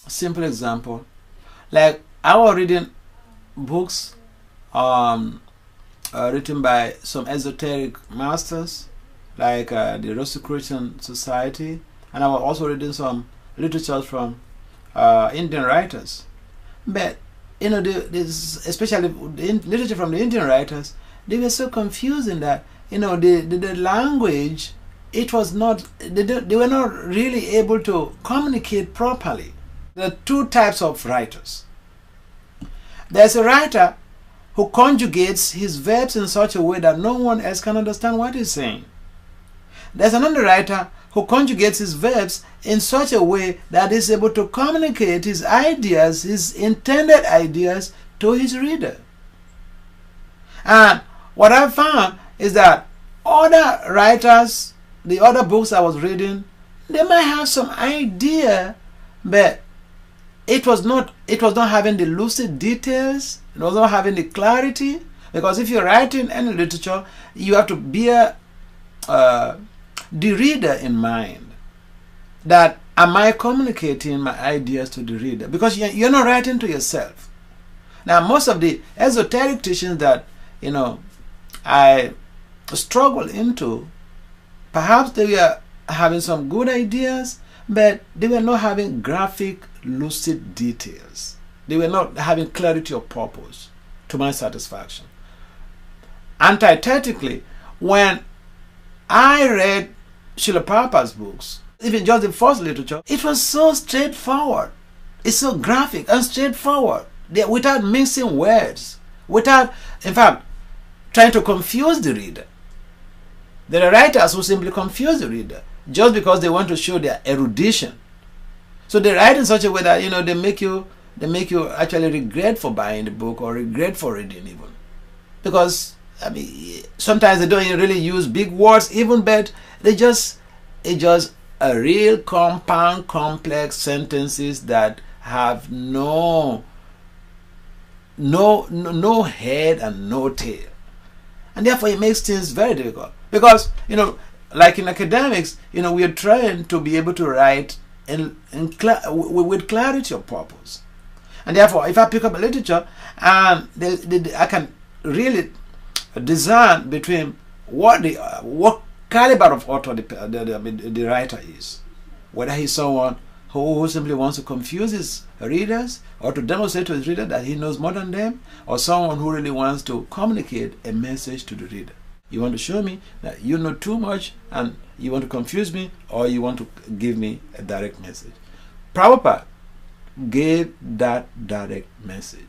Simple example, like I was reading books written by some esoteric masters, like the Rosicrucian Society, and I was also reading some literature from Indian writers. But you know, especially the literature from the Indian writers, they were so confusing that you know the language, it was not, they were not really able to communicate properly. There are two types of writers. There's a writer who conjugates his verbs in such a way that no one else can understand what he's saying. There's another writer who conjugates his verbs in such a way that he's able to communicate his ideas, his intended ideas, to his reader. And what I found is that other writers, the other books I was reading, they might have some idea, but it was not having the lucid details, it was not having the clarity. Because if you're writing any literature, you have to bear the reader in mind. That am I communicating my ideas to the reader? Because you're not writing to yourself. Now, most of the esoteric teachings that you know I struggle into, perhaps they were having some good ideas, but they were not having graphic, lucid details. They were not having clarity of purpose to my satisfaction. Antithetically, when I read Srila Prabhupada's books, even just the first literature, it was so straightforward. It's so graphic and straightforward, without mixing words, without, in fact, trying to confuse the reader. There are writers who simply confuse the reader just because they want to show their erudition. So they write in such a way that you know they make you actually regret for buying the book or regret for reading even, because I mean sometimes they don't really use big words even, but it's just a real compound, complex sentences that have no head and no tail, and therefore it makes things very difficult. Because you know, like in academics, you know, we are trying to be able to write with clarity of purpose, and therefore, if I pick up a literature and I can really discern between what caliber of author the writer is, whether he's someone who simply wants to confuse his readers or to demonstrate to his reader that he knows more than them, or someone who really wants to communicate a message to the reader. You want to show me that you know too much and you want to confuse me, or you want to give me a direct message. Prabhupada gave that direct message.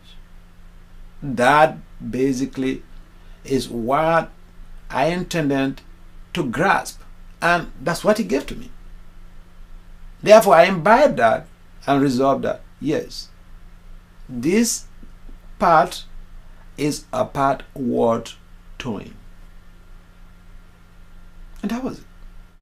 That basically is what I intended to grasp, and that's what he gave to me. Therefore, I imbibed that and resolved that, yes, this part is a part worth towing. And that was it.